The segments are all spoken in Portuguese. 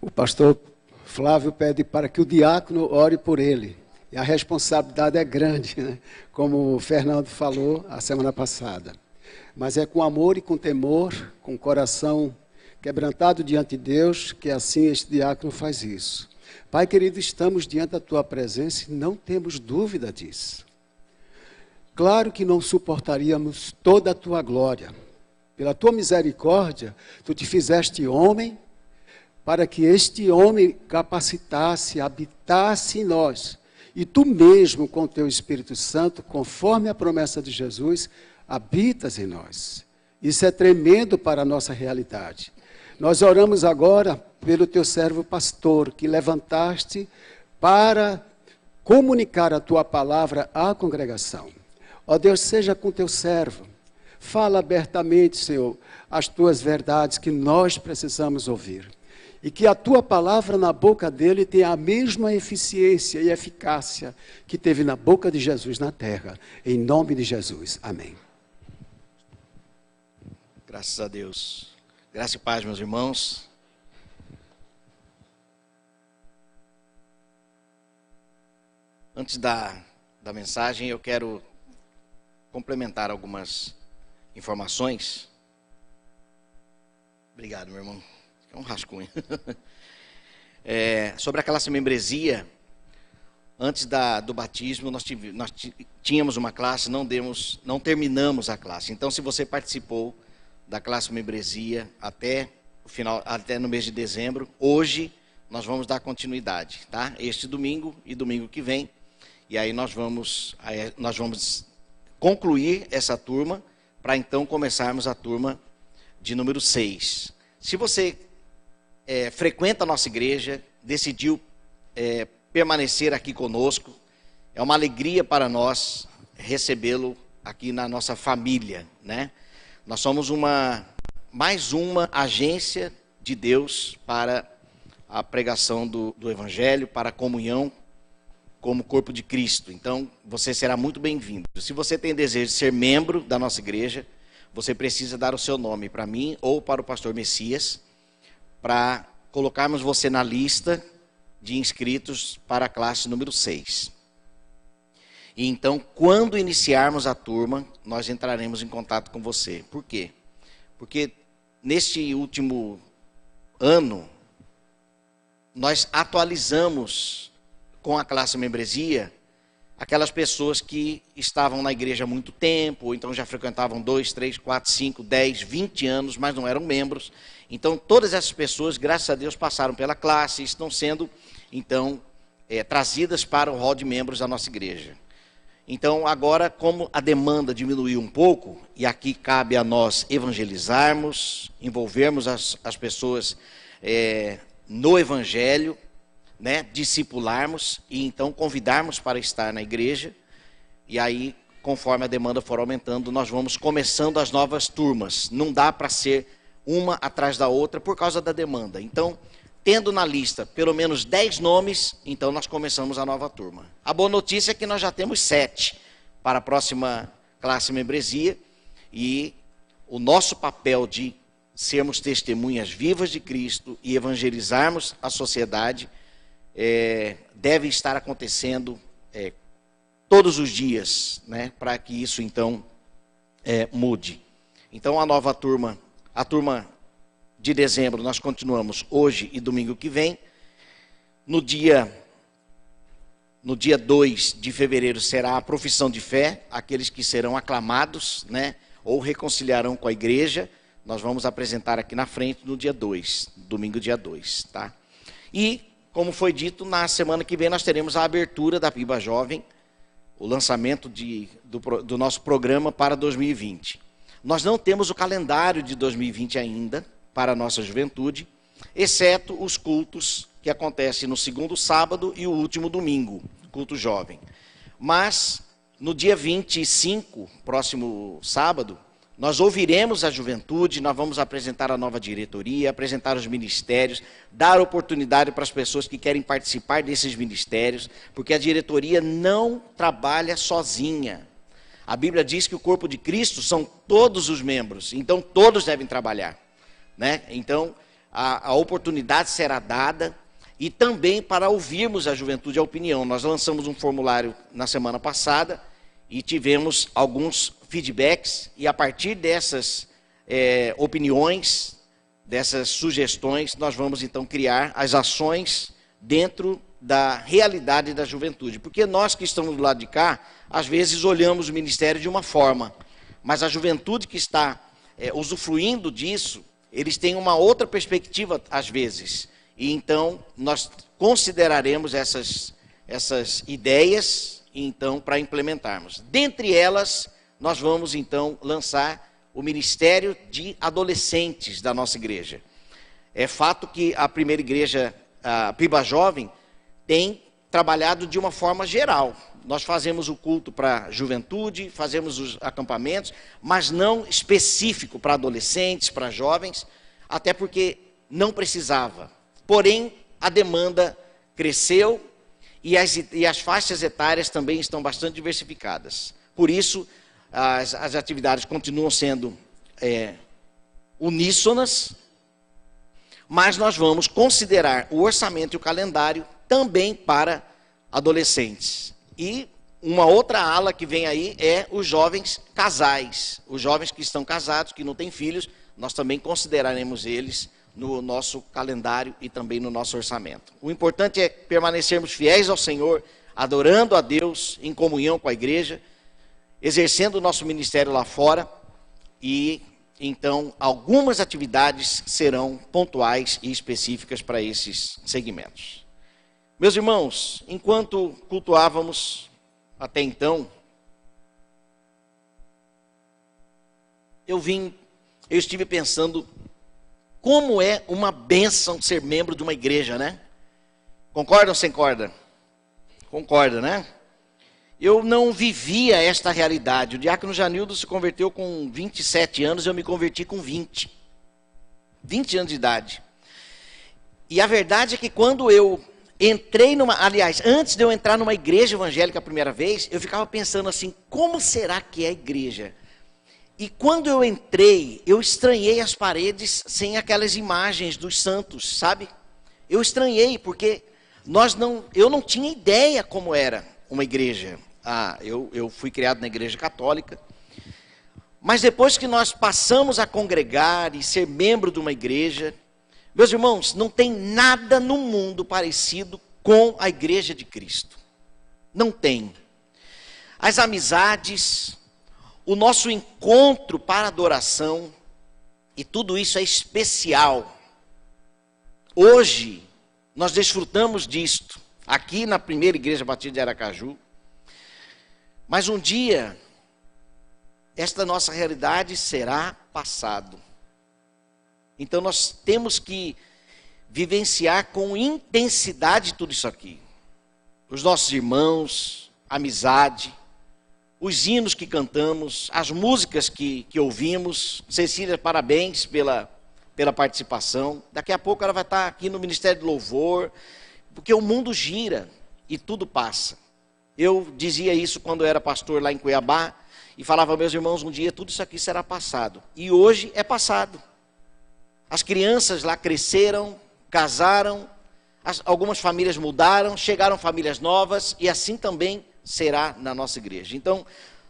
O pastor Flávio pede para que o diácono ore por ele. E a responsabilidade é grande, né? Como o Fernando falou a semana passada. Mas é com amor e com temor, com o coração quebrantado diante de Deus, que assim este diácono faz isso. Pai querido, estamos diante da tua presença e não temos dúvida disso. Claro que não suportaríamos toda a tua glória. Pela tua misericórdia, tu te fizeste homem, para que este homem capacitasse, habitasse em nós. E tu mesmo, com o teu Espírito Santo, conforme a promessa de Jesus, habitas em nós. Isso é tremendo para a nossa realidade. Nós oramos agora pelo teu servo pastor, que levantaste para comunicar a tua palavra à congregação. Ó Deus, seja com teu servo. Fala abertamente, Senhor, as tuas verdades que nós precisamos ouvir. E que a tua palavra na boca dele tenha a mesma eficiência e eficácia que teve na boca de Jesus na terra. Em nome de Jesus. Amém. Graças a Deus. Graça e paz, meus irmãos. Antes da mensagem, eu quero complementar algumas informações. Obrigado, meu irmão. É um rascunho. Sobre a classe membresia, antes do batismo, nós tínhamos uma classe, não terminamos a classe. Então, se você participou da classe membresia até no mês de dezembro, hoje nós vamos dar continuidade, tá? Este domingo e domingo que vem. E aí nós vamos concluir essa turma para então começarmos a turma de número 6. Se você frequenta a nossa igreja, decidiu permanecer aqui conosco, é uma alegria para nós recebê-lo aqui na nossa família, né? Nós somos mais uma agência de Deus para a pregação do Evangelho, para a comunhão como corpo de Cristo. Então, você será muito bem-vindo. Se você tem desejo de ser membro da nossa igreja, você precisa dar o seu nome para mim ou para o pastor Messias, para colocarmos você na lista de inscritos para a classe número 6. E então, quando iniciarmos a turma, nós entraremos em contato com você. Por quê? Porque neste último ano, nós atualizamos com a classe membresia aquelas pessoas que estavam na igreja há muito tempo, ou então já frequentavam 2, 3, 4, 5, 10, 20 anos, mas não eram membros. Então, todas essas pessoas, graças a Deus, passaram pela classe e estão sendo, então, trazidas para o hall de membros da nossa igreja. Então, agora, como a demanda diminuiu um pouco, e aqui cabe a nós evangelizarmos, envolvermos as pessoas no evangelho, né, discipularmos e então convidarmos para estar na igreja. E aí, conforme a demanda for aumentando, nós vamos começando as novas turmas. Não dá para ser uma atrás da outra por causa da demanda. Então, tendo na lista pelo menos 10 nomes, então nós começamos a nova turma. A boa notícia é que nós já temos 7 para a próxima classe membresia, e o nosso papel de sermos testemunhas vivas de Cristo e evangelizarmos a sociedade deve estar acontecendo todos os dias, né, para que isso então mude. Então a nova turma, a turma de dezembro, nós continuamos hoje e domingo que vem. No dia 2 de fevereiro será a profissão de fé, aqueles que serão aclamados, né, ou reconciliarão com a igreja. Nós vamos apresentar aqui na frente no dia 2, domingo dia 2, tá? E, como foi dito, na semana que vem nós teremos a abertura da Piba Jovem, o lançamento do nosso programa para 2020. Nós não temos o calendário de 2020 ainda para a nossa juventude, exceto os cultos que acontecem no segundo sábado e o último domingo, culto jovem. Mas, no dia 25, próximo sábado, nós ouviremos a juventude, nós vamos apresentar a nova diretoria, apresentar os ministérios, dar oportunidade para as pessoas que querem participar desses ministérios, porque a diretoria não trabalha sozinha. A Bíblia diz que o corpo de Cristo são todos os membros, então todos devem trabalhar, né? Então, a oportunidade será dada e também para ouvirmos a juventude, a opinião. Nós lançamos um formulário na semana passada e tivemos alguns feedbacks, e a partir dessas opiniões, dessas sugestões, nós vamos então criar as ações dentro da realidade da juventude. Porque nós que estamos do lado de cá, às vezes olhamos o ministério de uma forma, mas a juventude que está usufruindo disso, eles têm uma outra perspectiva às vezes. E então nós consideraremos essas ideias então para implementarmos. Dentre elas, nós vamos então lançar o ministério de adolescentes da nossa igreja. É fato que a primeira igreja, a Piba Jovem, tem trabalhado de uma forma geral. Nós fazemos o culto para juventude, fazemos os acampamentos, mas não específico para adolescentes, para jovens, até porque não precisava. Porém, a demanda cresceu e as faixas etárias também estão bastante diversificadas. Por isso, as atividades continuam sendo uníssonas, mas nós vamos considerar o orçamento e o calendário também para adolescentes. E uma outra ala que vem aí é os jovens casais. Os jovens que estão casados, que não têm filhos, nós também consideraremos eles no nosso calendário e também no nosso orçamento. O importante é permanecermos fiéis ao Senhor, adorando a Deus, em comunhão com a igreja, exercendo o nosso ministério lá fora, e então algumas atividades serão pontuais e específicas para esses segmentos. Meus irmãos, enquanto cultuávamos até então, eu estive pensando como é uma bênção ser membro de uma igreja, né? Concorda ou sem corda? Concorda, né? Eu não vivia esta realidade. O diácono Janildo se converteu com 27 anos, eu me converti com 20 anos de idade. E a verdade é que quando eu entrei antes de eu entrar numa igreja evangélica a primeira vez, eu ficava pensando assim, como será que é a igreja? E quando eu entrei, eu estranhei as paredes sem aquelas imagens dos santos, sabe? Eu estranhei, porque eu não tinha ideia como era uma igreja. Eu fui criado na igreja católica, mas depois que nós passamos a congregar e ser membro de uma igreja, meus irmãos, não tem nada no mundo parecido com a igreja de Cristo. Não tem. As amizades, o nosso encontro para adoração, e tudo isso é especial. Hoje, nós desfrutamos disto, aqui na primeira igreja batista de Aracaju, mas um dia, esta nossa realidade será passado. Então nós temos que vivenciar com intensidade tudo isso aqui. Os nossos irmãos, amizade, os hinos que cantamos, as músicas que ouvimos. Cecília, parabéns pela participação. Daqui a pouco ela vai estar aqui no Ministério do Louvor, porque o mundo gira e tudo passa. Eu dizia isso quando eu era pastor lá em Cuiabá, e falava, meus irmãos, um dia tudo isso aqui será passado. E hoje é passado. As crianças lá cresceram, casaram, algumas famílias mudaram, chegaram famílias novas, e assim também será na nossa igreja. Então,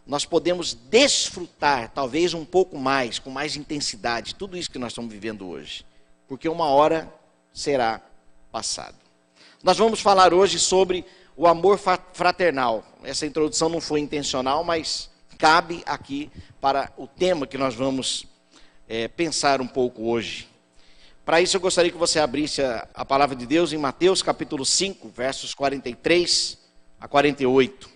nós podemos desfrutar, talvez um pouco mais, com mais intensidade, tudo isso que nós estamos vivendo hoje. Porque uma hora será passado. Nós vamos falar hoje sobre o amor fraternal. Essa introdução não foi intencional, mas cabe aqui para o tema que nós vamos pensar um pouco hoje. Para isso eu gostaria que você abrisse a palavra de Deus em Mateus capítulo 5, versos 43 a 48.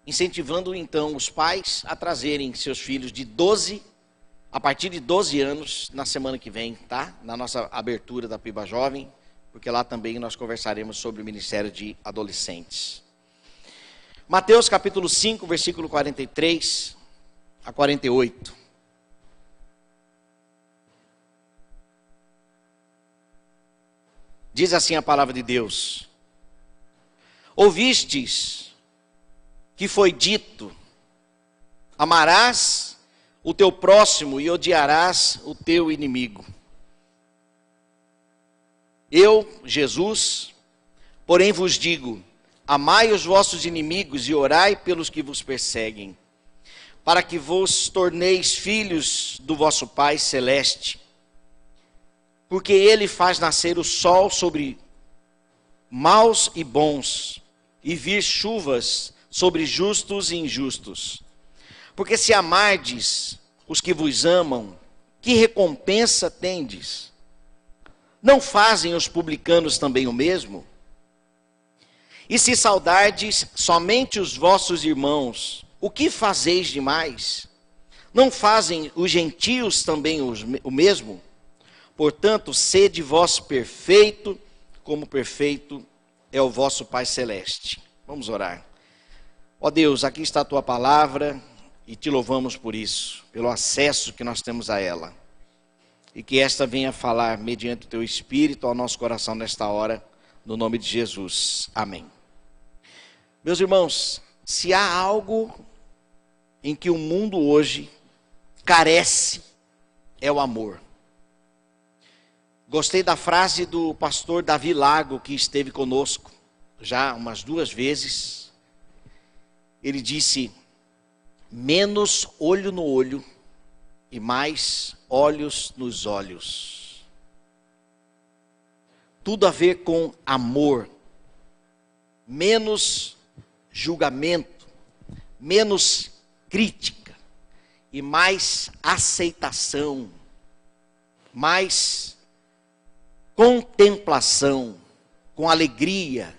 Incentivando então os pais a trazerem seus filhos a partir de 12 anos na semana que vem, tá? Na nossa abertura da Piba Jovem, porque lá também nós conversaremos sobre o ministério de adolescentes. Mateus capítulo 5, versículo 43 a 48. Diz assim a palavra de Deus: Ouvistes que foi dito: amarás o teu próximo e odiarás o teu inimigo. Eu, Jesus, porém vos digo: amai os vossos inimigos e orai pelos que vos perseguem, para que vos torneis filhos do vosso Pai Celeste. Porque Ele faz nascer o sol sobre maus e bons, e vir chuvas sobre justos e injustos. Porque se amardes os que vos amam, que recompensa tendes? Não fazem os publicanos também o mesmo? E se saudardes somente os vossos irmãos, o que fazeis demais? Não fazem os gentios também o mesmo? Portanto, sede vós perfeito, como perfeito é o vosso Pai Celeste. Vamos orar. Ó Deus, aqui está a tua palavra e te louvamos por isso, pelo acesso que nós temos a ela. E que esta venha falar mediante o teu Espírito ao nosso coração nesta hora, no nome de Jesus. Amém. Meus irmãos, se há algo em que o mundo hoje carece, é o amor. Gostei da frase do pastor Davi Lago, que esteve conosco já umas 2 vezes. Ele disse: menos olho no olho e mais olhos nos olhos. Tudo a ver com amor. Menos julgamento, menos crítica e mais aceitação, mais contemplação, com alegria.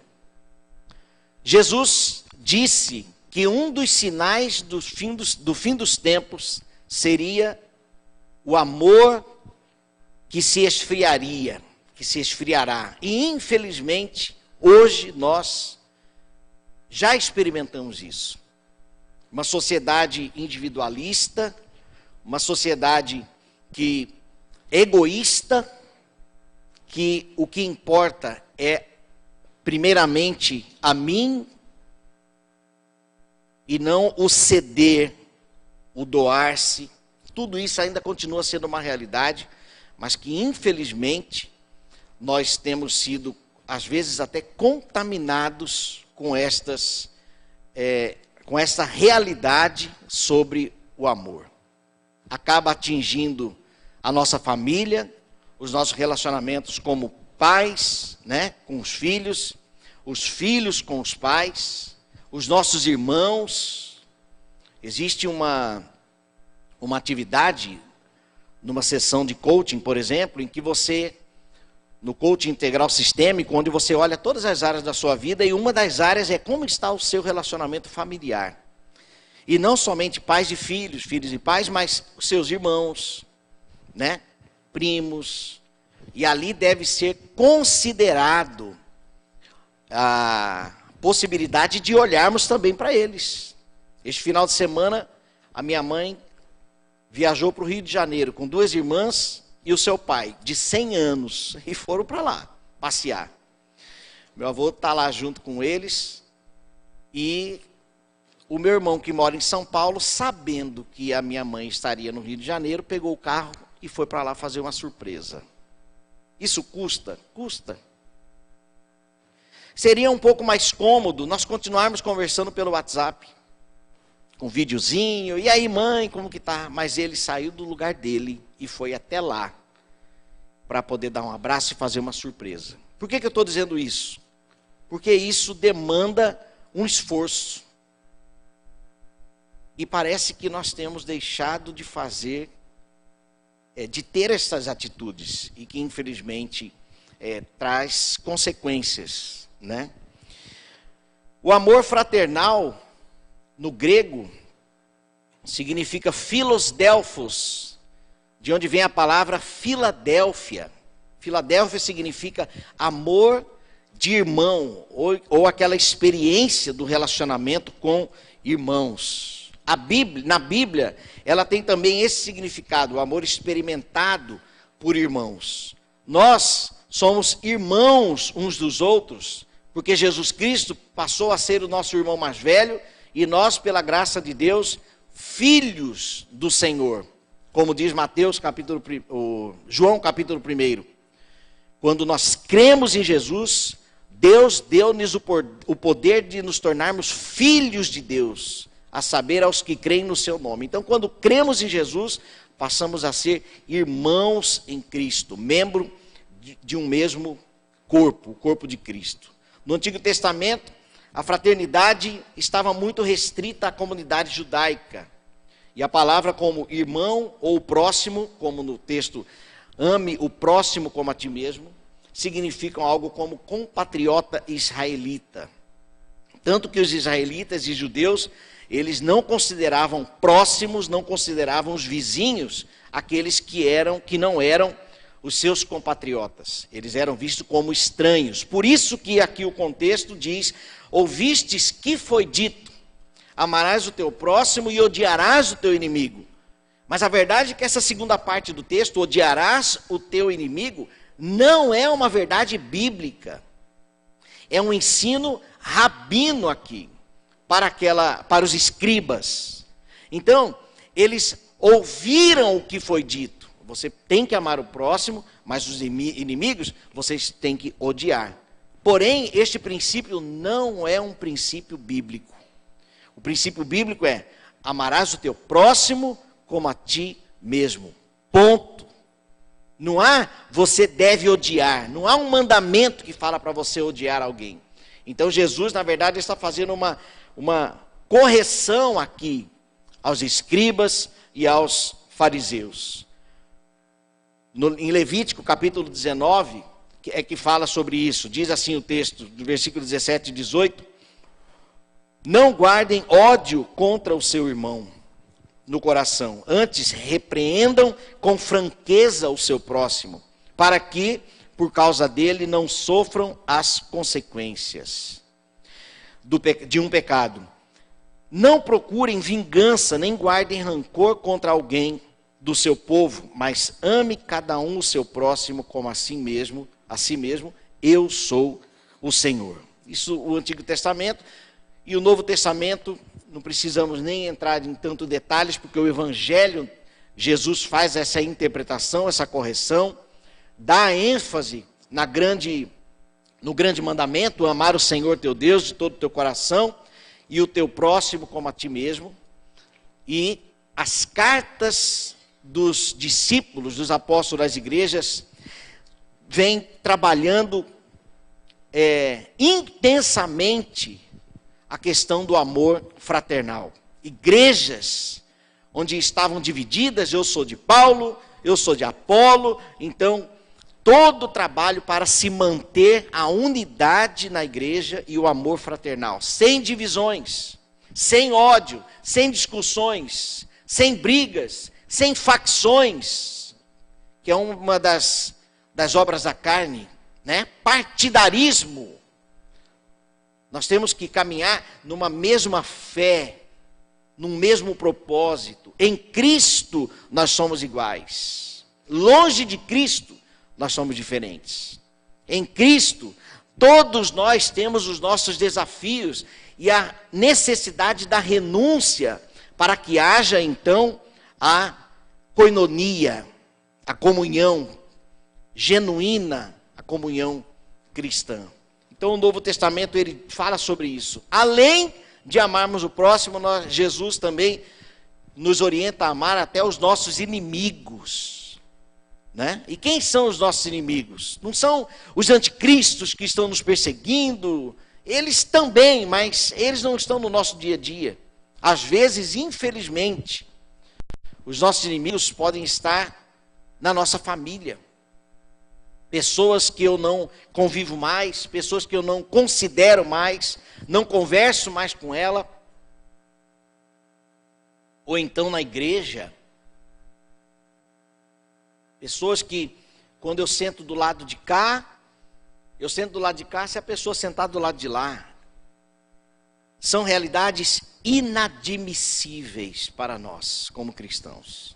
Jesus disse que um dos sinais do fim dos tempos seria o amor que se esfriaria, que se esfriará. E infelizmente, hoje nós já experimentamos isso. Uma sociedade individualista, uma sociedade egoísta, que o que importa é primeiramente a mim e não o ceder, o doar-se. Tudo isso ainda continua sendo uma realidade, mas que infelizmente nós temos sido, às vezes, até contaminados com esta realidade sobre o amor. Acaba atingindo a nossa família, os nossos relacionamentos como pais, né, com os filhos com os pais, os nossos irmãos. Existe uma atividade, numa sessão de coaching, por exemplo, em que você, no coaching integral sistêmico, onde você olha todas as áreas da sua vida, e uma das áreas é como está o seu relacionamento familiar. E não somente pais e filhos, filhos e pais, mas os seus irmãos, né, primos. E ali deve ser considerado a possibilidade de olharmos também para eles. Este final de semana, a minha mãe viajou para o Rio de Janeiro com 2 irmãs e o seu pai, de 100 anos, e foram para lá passear. Meu avô está lá junto com eles, e o meu irmão, que mora em São Paulo, sabendo que a minha mãe estaria no Rio de Janeiro, pegou o carro e foi para lá fazer uma surpresa. Isso custa? Custa. Seria um pouco mais cômodo nós continuarmos conversando pelo WhatsApp, com videozinho, e aí mãe, como que tá? Mas ele saiu do lugar dele e foi até lá, para poder dar um abraço e fazer uma surpresa. Por que eu estou dizendo isso? Porque isso demanda um esforço. E parece que nós temos deixado de fazer, de ter essas atitudes, e que infelizmente traz consequências, né? O amor fraternal, no grego, significa philos delphos, de onde vem a palavra Filadélfia. Filadélfia significa amor de irmão, ou aquela experiência do relacionamento com irmãos. Na Bíblia, ela tem também esse significado, o amor experimentado por irmãos. Nós somos irmãos uns dos outros, porque Jesus Cristo passou a ser o nosso irmão mais velho, e nós, pela graça de Deus, filhos do Senhor. Como diz João capítulo 1. Quando nós cremos em Jesus, Deus deu-nos o poder de nos tornarmos filhos de Deus, a saber, aos que creem no seu nome. Então, quando cremos em Jesus, passamos a ser irmãos em Cristo, membro de um mesmo corpo, o corpo de Cristo. No Antigo Testamento, a fraternidade estava muito restrita à comunidade judaica. E a palavra como irmão ou próximo, como no texto, ame o próximo como a ti mesmo, significam algo como compatriota israelita. Tanto que os israelitas e judeus, eles não consideravam próximos, não consideravam os vizinhos, aqueles que não eram os seus compatriotas. Eles eram vistos como estranhos. Por isso que aqui o contexto diz, ouvistes que foi dito, amarás o teu próximo e odiarás o teu inimigo. Mas a verdade é que essa segunda parte do texto, odiarás o teu inimigo, não é uma verdade bíblica. É um ensino rabino aqui, para os escribas. Então, eles ouviram o que foi dito. Você tem que amar o próximo, mas os inimigos vocês têm que odiar. Porém, este princípio não é um princípio bíblico. O princípio bíblico é, amarás o teu próximo como a ti mesmo. Ponto. Não há, você deve odiar. Não há um mandamento que fala para você odiar alguém. Então Jesus, na verdade, está fazendo uma correção aqui aos escribas e aos fariseus. Em Levítico, capítulo 19, que fala sobre isso. Diz assim o texto, do versículo 17 e 18. Não guardem ódio contra o seu irmão no coração. Antes, repreendam com franqueza o seu próximo, para que, por causa dele, não sofram as consequências de um pecado. Não procurem vingança, nem guardem rancor contra alguém do seu povo, mas ame cada um o seu próximo como a si mesmo, eu sou o Senhor. Isso o Antigo Testamento. E o Novo Testamento, não precisamos nem entrar em tanto detalhes, porque o Evangelho, Jesus faz essa interpretação, essa correção, dá ênfase no grande mandamento, amar o Senhor teu Deus de todo o teu coração e o teu próximo como a ti mesmo. E as cartas dos discípulos, dos apóstolos das igrejas, vêm trabalhando intensamente a questão do amor fraternal. Igrejas onde estavam divididas, eu sou de Paulo, eu sou de Apolo, então todo o trabalho para se manter a unidade na igreja e o amor fraternal, sem divisões, sem ódio, sem discussões, sem brigas, sem facções, que é uma das obras da carne, né? Partidarismo. Nós temos que caminhar numa mesma fé, num mesmo propósito. Em Cristo nós somos iguais. Longe de Cristo nós somos diferentes. Em Cristo todos nós temos os nossos desafios e a necessidade da renúncia para que haja então a koinonia, a comunhão genuína, a comunhão cristã. Então o Novo Testamento ele fala sobre isso. Além de amarmos o próximo, Jesus também nos orienta a amar até os nossos inimigos, né? E quem são os nossos inimigos? Não são os anticristos que estão nos perseguindo, eles também, mas eles não estão no nosso dia a dia. Às vezes, infelizmente, os nossos inimigos podem estar na nossa família. Pessoas que eu não convivo mais, pessoas que eu não considero mais, não converso mais com ela. Ou então na igreja. Pessoas que, quando eu sento do lado de cá, se a pessoa sentar do lado de lá. São realidades inadmissíveis para nós, como cristãos.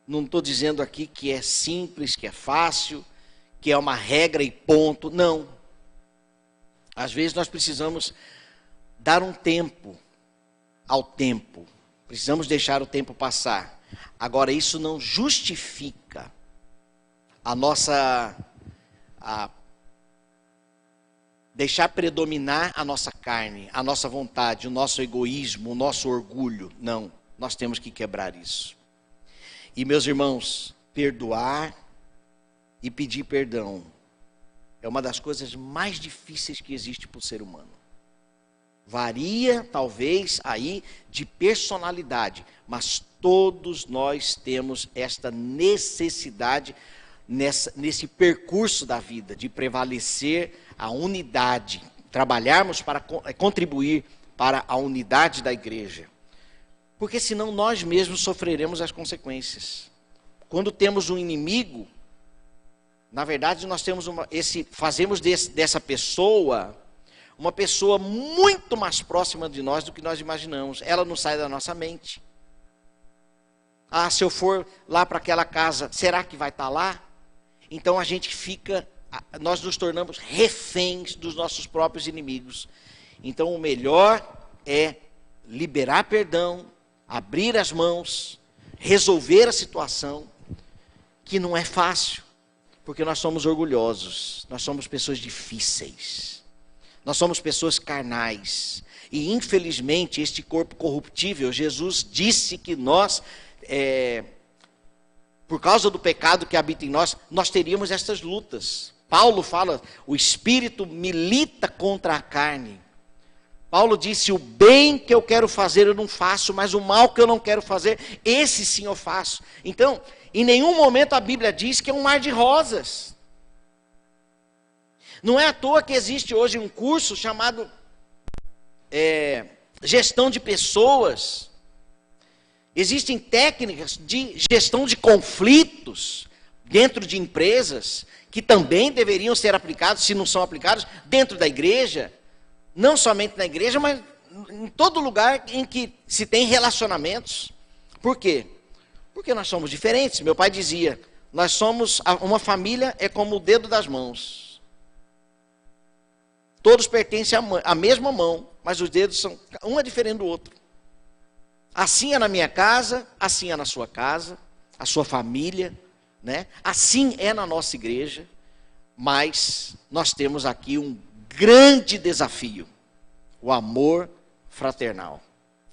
Não estou dizendo aqui que é simples, que é fácil, que é uma regra e ponto. Não. Às vezes nós precisamos dar um tempo ao tempo. Precisamos deixar o tempo passar. Agora, isso não justifica deixar predominar a nossa carne, a nossa vontade, o nosso egoísmo, o nosso orgulho. Não, nós temos que quebrar isso. E, meus irmãos, perdoar e pedir perdão é uma das coisas mais difíceis que existe para o ser humano. Varia, talvez, aí de personalidade, mas todos nós temos esta necessidade nesse percurso da vida, de prevalecer a unidade, trabalharmos para contribuir para a unidade da igreja. Porque senão nós mesmos sofreremos as consequências. Quando temos um inimigo, na verdade nós temos fazemos dessa pessoa uma pessoa muito mais próxima de nós do que nós imaginamos. Ela não sai da nossa mente. Ah, se eu for lá para aquela casa, será que vai estar lá? Então nós nos tornamos reféns dos nossos próprios inimigos. Então o melhor é liberar perdão, abrir as mãos, resolver a situação, que não é fácil, porque nós somos orgulhosos, nós somos pessoas difíceis. Nós somos pessoas carnais. E infelizmente este corpo corruptível, Jesus disse que nós, por causa do pecado que habita em nós, nós teríamos estas lutas. Paulo fala, o Espírito milita contra a carne. Paulo disse, o bem que eu quero fazer eu não faço, mas o mal que eu não quero fazer, esse sim eu faço. Então, em nenhum momento a Bíblia diz que é um mar de rosas. Não é à toa que existe hoje um curso chamado gestão de pessoas. Existem técnicas de gestão de conflitos dentro de empresas que também deveriam ser aplicados, se não são aplicados, dentro da igreja. Não somente na igreja, mas em todo lugar em que se tem relacionamentos. Por quê? Porque nós somos diferentes. Meu pai dizia, nós somos, uma família é como o dedo das mãos. Todos pertencem à mesma mão, mas os dedos são, um é diferente do outro. Assim é na minha casa, assim é na sua casa, a sua família, né? Assim é na nossa igreja, mas nós temos aqui um grande desafio, o amor fraternal,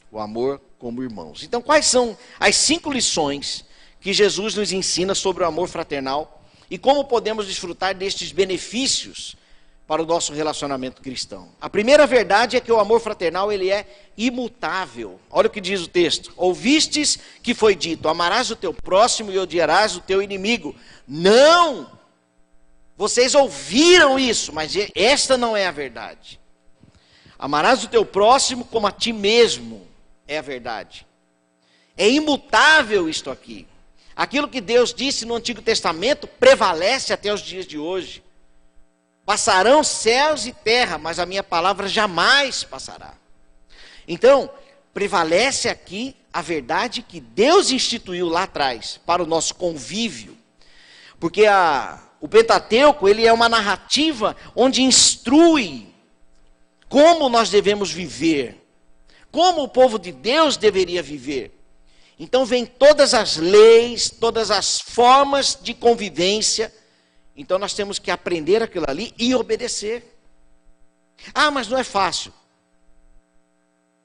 o amor como irmãos. Então, quais são as 5 lições que Jesus nos ensina sobre o amor fraternal e como podemos desfrutar destes benefícios para o nosso relacionamento cristão? A primeira verdade é que o amor fraternal, ele é imutável. Olha o que diz o texto. Ouvistes que foi dito, amarás o teu próximo e odiarás o teu inimigo. Não! Vocês ouviram isso, mas esta não é a verdade. Amarás o teu próximo como a ti mesmo, é a verdade. É imutável isto aqui. Aquilo que Deus disse no Antigo Testamento prevalece até os dias de hoje. Passarão céus e terra, mas a minha palavra jamais passará. Então, prevalece aqui a verdade que Deus instituiu lá atrás, para o nosso convívio. Porque o Pentateuco, ele é uma narrativa onde instrui como nós devemos viver, como o povo de Deus deveria viver. Então vem todas as leis, todas as formas de convivência. Então nós temos que aprender aquilo ali e obedecer. Ah, mas não é fácil.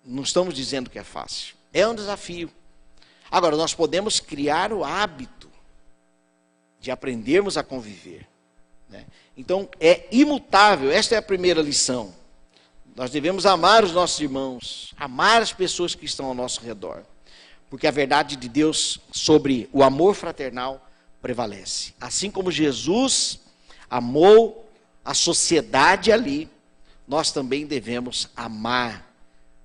Não estamos dizendo que é fácil. É um desafio. Agora, nós podemos criar o hábito de aprendermos a conviver, né? Então, é imutável. Esta é a primeira lição. Nós devemos amar os nossos irmãos, amar as pessoas que estão ao nosso redor. Porque a verdade de Deus sobre o amor fraternal prevalece. Assim como Jesus amou a sociedade ali, nós também devemos amar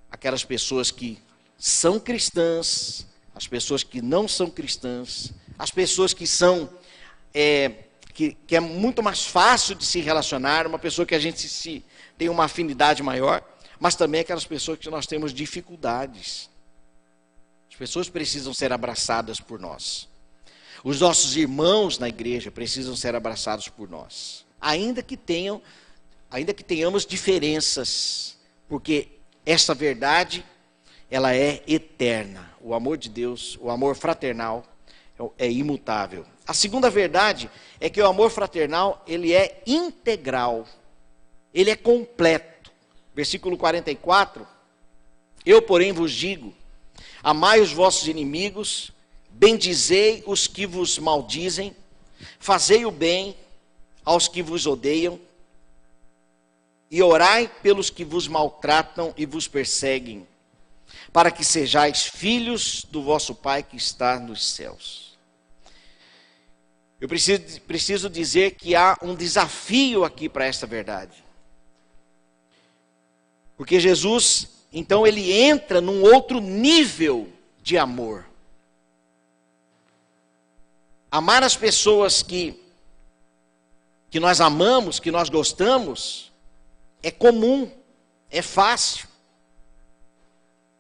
aquelas pessoas que são cristãs, as pessoas que não são cristãs, as pessoas que são, que é muito mais fácil de se relacionar, uma pessoa que a gente tem uma afinidade maior, mas também aquelas pessoas que nós temos dificuldades. As pessoas precisam ser abraçadas por nós. Os nossos irmãos na igreja precisam ser abraçados por nós. Ainda que tenhamos diferenças, porque essa verdade, ela é eterna. O amor de Deus, o amor fraternal é imutável. A segunda verdade é que o amor fraternal, ele é integral. Ele é completo. Versículo 44. Eu, porém, vos digo, amai os vossos inimigos, bendizei os que vos maldizem, fazei o bem aos que vos odeiam, e orai pelos que vos maltratam e vos perseguem, para que sejais filhos do vosso Pai que está nos céus. Eu preciso dizer que há um desafio aqui para esta verdade. Porque Jesus, então, ele entra num outro nível de amor. Amar as pessoas que nós amamos, que nós gostamos, é comum, é fácil,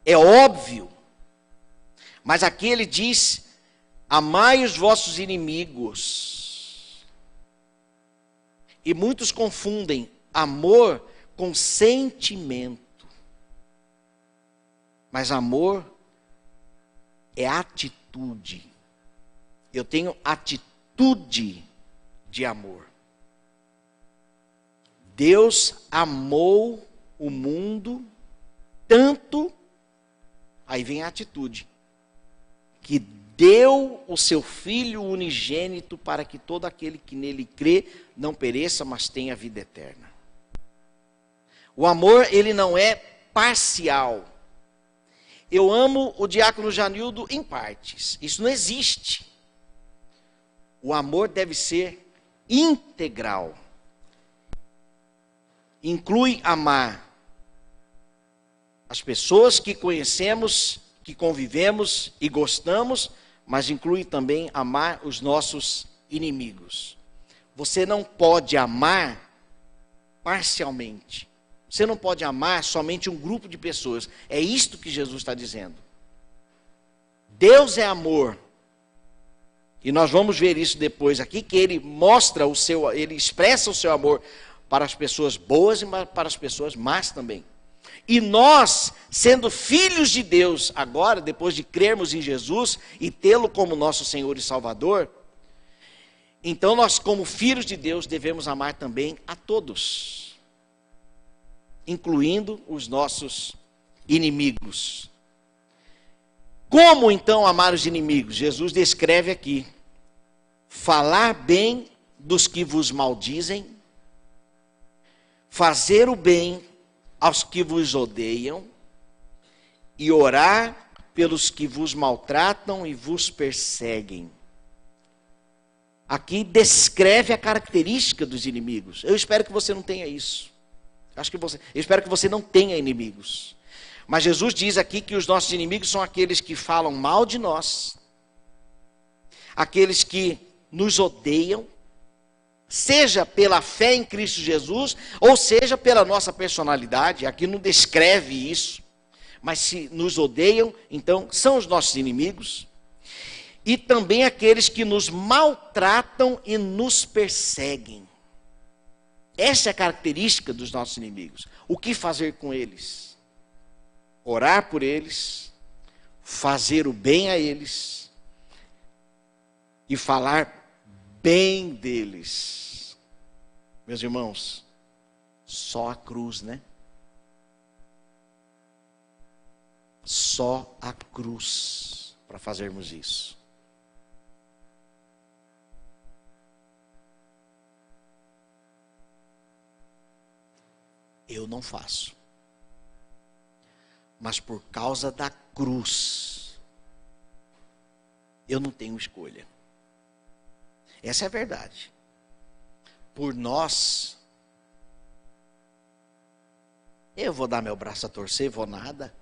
é óbvio. Mas aqui ele diz, amai os vossos inimigos. E muitos confundem amor com sentimento. Mas amor é atitude. Eu tenho atitude de amor. Deus amou o mundo tanto, aí vem a atitude, que deu o seu Filho unigênito para que todo aquele que nele crê não pereça, mas tenha vida eterna. O amor, ele não é parcial. Eu amo o diácono Janildo em partes. Isso não existe. O amor deve ser integral. Inclui amar as pessoas que conhecemos, que convivemos e gostamos, mas inclui também amar os nossos inimigos. Você não pode amar parcialmente. Você não pode amar somente um grupo de pessoas. É isto que Jesus está dizendo. Deus é amor. E nós vamos ver isso depois aqui, que ele ele expressa o seu amor para as pessoas boas e para as pessoas más também. E nós, sendo filhos de Deus, agora, depois de crermos em Jesus e tê-lo como nosso Senhor e Salvador, então nós, como filhos de Deus, devemos amar também a todos, incluindo os nossos inimigos. Como então amar os inimigos? Jesus descreve aqui: falar bem dos que vos maldizem, fazer o bem aos que vos odeiam e orar pelos que vos maltratam e vos perseguem. Aqui descreve a característica dos inimigos. Eu espero que você não tenha isso. Eu espero que você não tenha inimigos. Mas Jesus diz aqui que os nossos inimigos são aqueles que falam mal de nós, aqueles que nos odeiam, seja pela fé em Cristo Jesus, ou seja pela nossa personalidade. Aqui não descreve isso, mas se nos odeiam, então são os nossos inimigos. E também aqueles que nos maltratam e nos perseguem. Essa é a característica dos nossos inimigos. O que fazer com eles? Orar por eles, fazer o bem a eles e falar bem deles. Meus irmãos, só a cruz, né? Só a cruz para fazermos isso. Eu não faço. Mas por causa da cruz, eu não tenho escolha. Essa é a verdade. Por nós, eu vou dar meu braço a torcer, vou nada.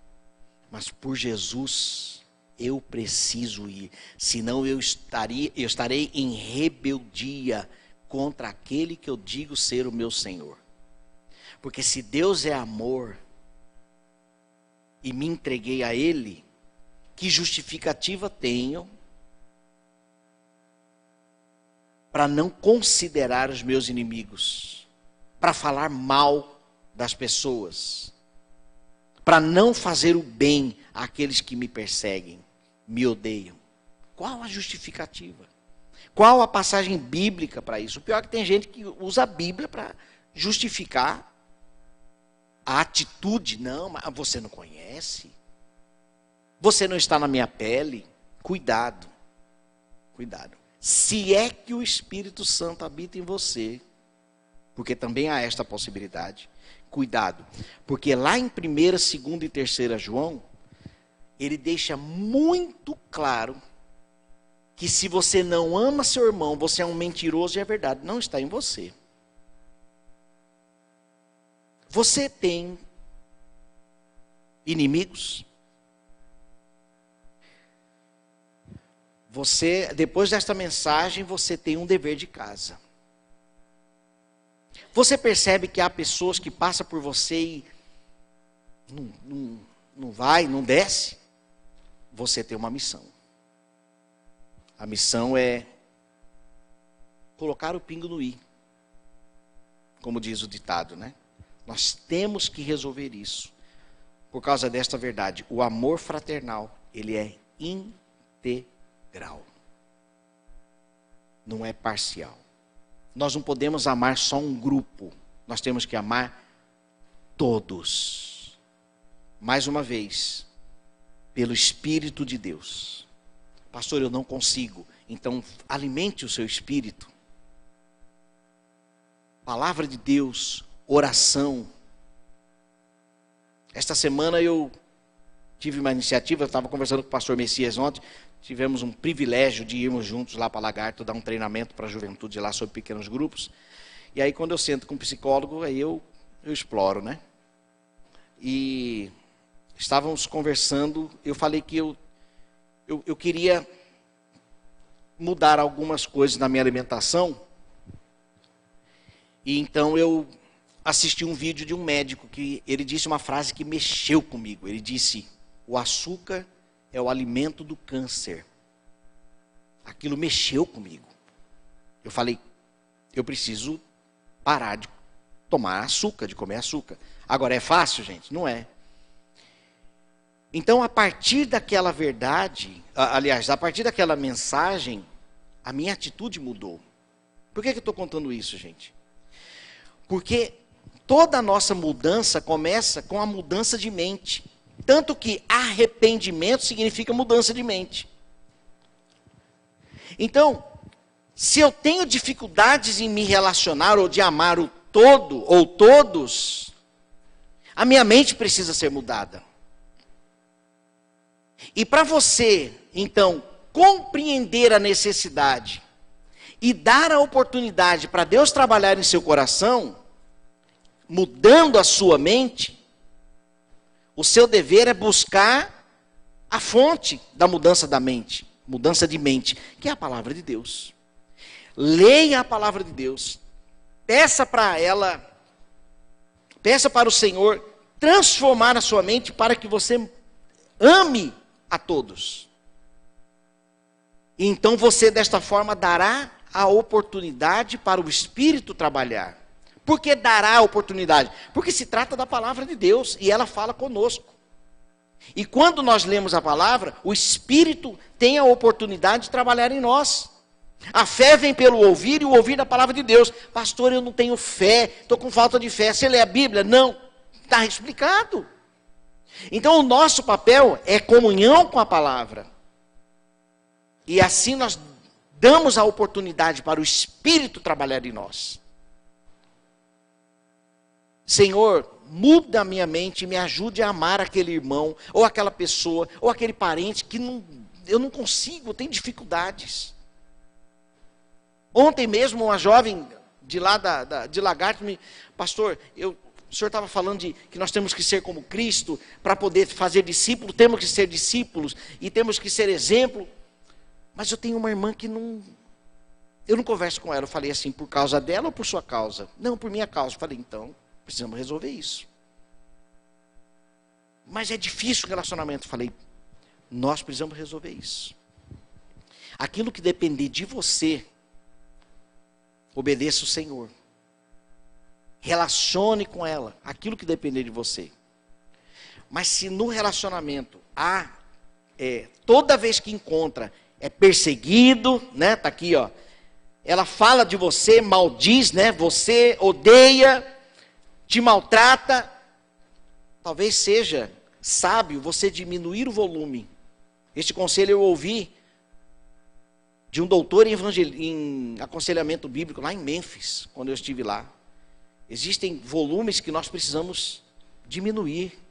Mas por Jesus, eu preciso ir. Senão eu estarei em rebeldia contra aquele que eu digo ser o meu Senhor. Porque se Deus é amor e me entreguei a Ele, que justificativa tenho para não considerar os meus inimigos, para falar mal das pessoas, para não fazer o bem àqueles que me perseguem, me odeiam. Qual a justificativa? Qual a passagem bíblica para isso? O pior é que tem gente que usa a Bíblia para justificar a atitude. Não, mas você não conhece. Você não está na minha pele. Cuidado. Cuidado. Se é que o Espírito Santo habita em você, porque também há esta possibilidade, cuidado. Porque lá em 1ª, 2ª e 3ª João, ele deixa muito claro que se você não ama seu irmão, você é um mentiroso e a verdade não está em você. Você tem inimigos? Você, depois desta mensagem, você tem um dever de casa. Você percebe que há pessoas que passam por você e não vai, não desce? Você tem uma missão. A missão é colocar o pingo no i, como diz o ditado, né? Nós temos que resolver isso. Por causa desta verdade, o amor fraternal, ele é integral. Não é parcial. Nós não podemos amar só um grupo. Nós temos que amar todos. Mais uma vez, pelo Espírito de Deus. Pastor, eu não consigo. Então, alimente o seu espírito. Palavra de Deus, oração. Esta semana eu tive uma iniciativa, eu estava conversando com o pastor Messias ontem, tivemos um privilégio de irmos juntos lá para Lagarto, dar um treinamento para a juventude lá sobre pequenos grupos. E aí quando eu sento com um psicólogo, aí eu exploro, né? E estávamos conversando, eu falei que eu queria mudar algumas coisas na minha alimentação. E então eu assisti um vídeo de um médico que ele disse uma frase que mexeu comigo. Ele disse: o açúcar é o alimento do câncer. Aquilo mexeu comigo. Eu falei, eu preciso parar de tomar açúcar, de comer açúcar. Agora, é fácil, gente? Não é. Então, a partir daquela verdade, aliás, a partir daquela mensagem, a minha atitude mudou. Por que eu estou contando isso, gente? Porque toda a nossa mudança começa com a mudança de mente. Tanto que arrependimento significa mudança de mente. Então, se eu tenho dificuldades em me relacionar ou de amar o todo ou todos, a minha mente precisa ser mudada. E para você, então, compreender a necessidade e dar a oportunidade para Deus trabalhar em seu coração, mudando a sua mente, o seu dever é buscar a fonte da mudança da mente, mudança de mente, que é a palavra de Deus. Leia a palavra de Deus, peça para ela, peça para o Senhor transformar a sua mente para que você ame a todos. E então você desta forma dará a oportunidade para o Espírito trabalhar. Por que dará a oportunidade? Porque se trata da palavra de Deus e ela fala conosco. E quando nós lemos a palavra, o Espírito tem a oportunidade de trabalhar em nós. A fé vem pelo ouvir e o ouvir da palavra de Deus. Pastor, eu não tenho fé, estou com falta de fé. Você lê a Bíblia? Não. Está explicado. Então o nosso papel é comunhão com a palavra. E assim nós damos a oportunidade para o Espírito trabalhar em nós. Senhor, muda a minha mente e me ajude a amar aquele irmão, ou aquela pessoa, ou aquele parente que eu não consigo, eu tenho dificuldades. Ontem mesmo uma jovem de lá de Lagarto me... Pastor, o senhor estava falando que nós temos que ser como Cristo, para poder fazer discípulo, temos que ser discípulos, e temos que ser exemplo. Mas eu tenho uma irmã que eu não converso com ela. Eu falei assim, por causa dela ou por sua causa? Não, por minha causa. Eu falei, então, precisamos resolver isso. Mas é difícil o relacionamento. Eu falei, nós precisamos resolver isso. Aquilo que depender de você, obedeça o Senhor. Relacione com ela, aquilo que depender de você. Mas se no relacionamento há, toda vez que encontra, é perseguido, né? Tá aqui, ó. Ela fala de você, maldiz, né? Você odeia, te maltrata. Talvez seja sábio você diminuir o volume. Este conselho eu ouvi de um doutor em aconselhamento bíblico lá em Mênfis, quando eu estive lá. Existem volumes que nós precisamos diminuir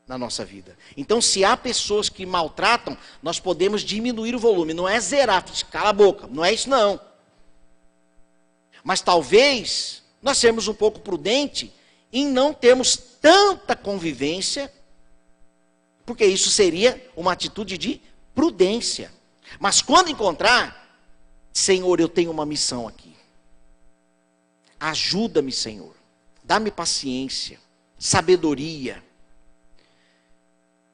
na nossa vida. Então, se há pessoas que maltratam, nós podemos diminuir o volume. Não é zerar, cala a boca, não é isso não. Mas talvez nós sermos um pouco prudentes em não termos tanta convivência, porque isso seria uma atitude de prudência. Mas quando encontrar, Senhor, eu tenho uma missão aqui. Ajuda-me, Senhor. Dá-me paciência, sabedoria.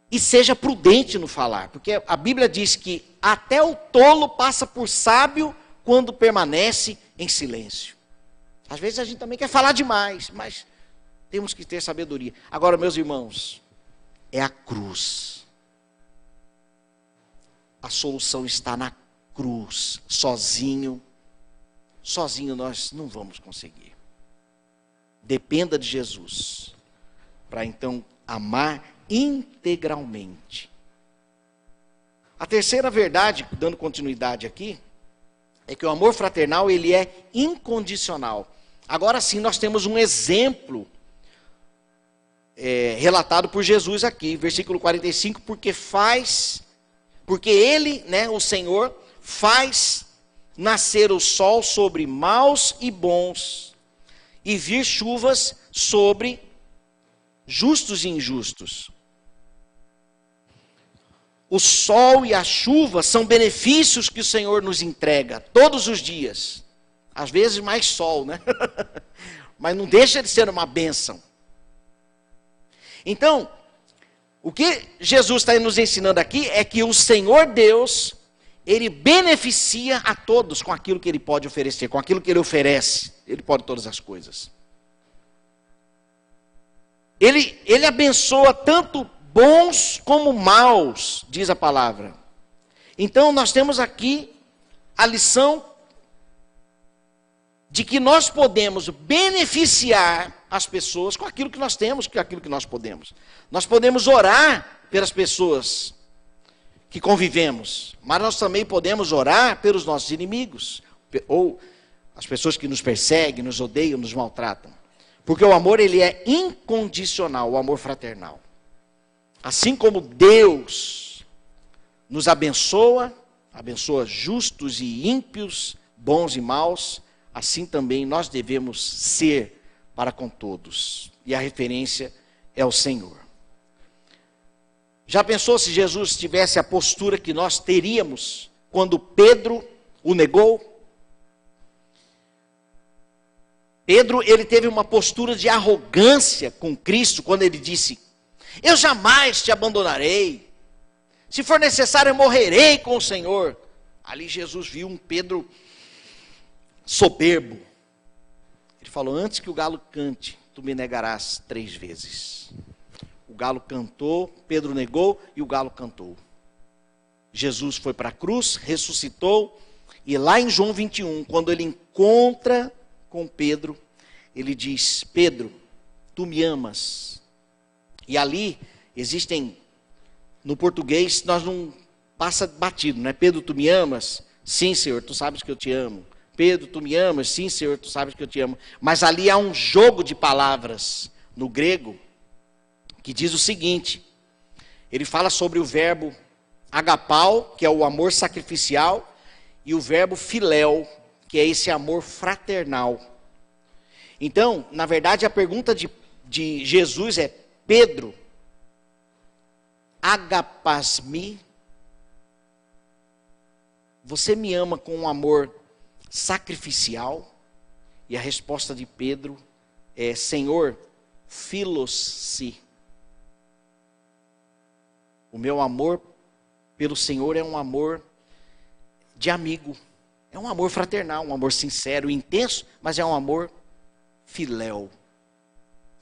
E seja prudente no falar, porque a Bíblia diz que até o tolo passa por sábio quando permanece em silêncio. Às vezes a gente também quer falar demais, mas temos que ter sabedoria. Agora, meus irmãos, é a cruz. A solução está na cruz. Sozinho nós não vamos conseguir. Dependa de Jesus, para então amar integralmente. A terceira verdade, dando continuidade aqui, é que o amor fraternal, ele é incondicional. Agora sim, nós temos um exemplo relatado por Jesus aqui, versículo 45, porque ele, né, o Senhor, faz nascer o sol sobre maus e bons, e vir chuvas sobre justos e injustos. O sol e a chuva são benefícios que o Senhor nos entrega todos os dias. Às vezes mais sol, né? Mas não deixa de ser uma bênção. Então, o que Jesus está nos ensinando aqui é que o Senhor Deus, Ele beneficia a todos com aquilo que Ele pode oferecer, com aquilo que Ele oferece. Ele pode todas as coisas. Ele abençoa tanto bons como maus, diz a palavra. Então nós temos aqui a lição de que nós podemos beneficiar as pessoas com aquilo que nós temos, com aquilo que nós podemos. Nós podemos orar pelas pessoas que convivemos, mas nós também podemos orar pelos nossos inimigos, ou as pessoas que nos perseguem, nos odeiam, nos maltratam. Porque o amor, ele é incondicional, o amor fraternal. Assim como Deus nos abençoa justos e ímpios, bons e maus, assim também nós devemos ser para com todos. E a referência é o Senhor. Já pensou se Jesus tivesse a postura que nós teríamos quando Pedro o negou? Pedro, ele teve uma postura de arrogância com Cristo quando ele disse: eu jamais te abandonarei. Se for necessário, eu morrerei com o Senhor. Ali Jesus viu um Pedro soberbo. Ele falou: antes que o galo cante, tu me negarás 3 vezes. O galo cantou, Pedro negou e o galo cantou. Jesus foi para a cruz, ressuscitou, e lá em João 21, quando ele encontra com Pedro, ele diz: Pedro, tu me amas? E ali existem, no português, nós não passa batido, não é? Pedro, tu me amas? Sim, Senhor, tu sabes que eu te amo. Pedro, tu me amas? Sim, Senhor, tu sabes que eu te amo. Mas ali há um jogo de palavras no grego que diz o seguinte: ele fala sobre o verbo agapau, que é o amor sacrificial, e o verbo filéu, que é esse amor fraternal. Então, na verdade, a pergunta de Jesus é: Pedro, agapasmi, você me ama com um amor sacrificial? E a resposta de Pedro é: Senhor, filos-si. O meu amor pelo Senhor é um amor de amigo. É um amor fraternal, um amor sincero, intenso, mas é um amor filéu.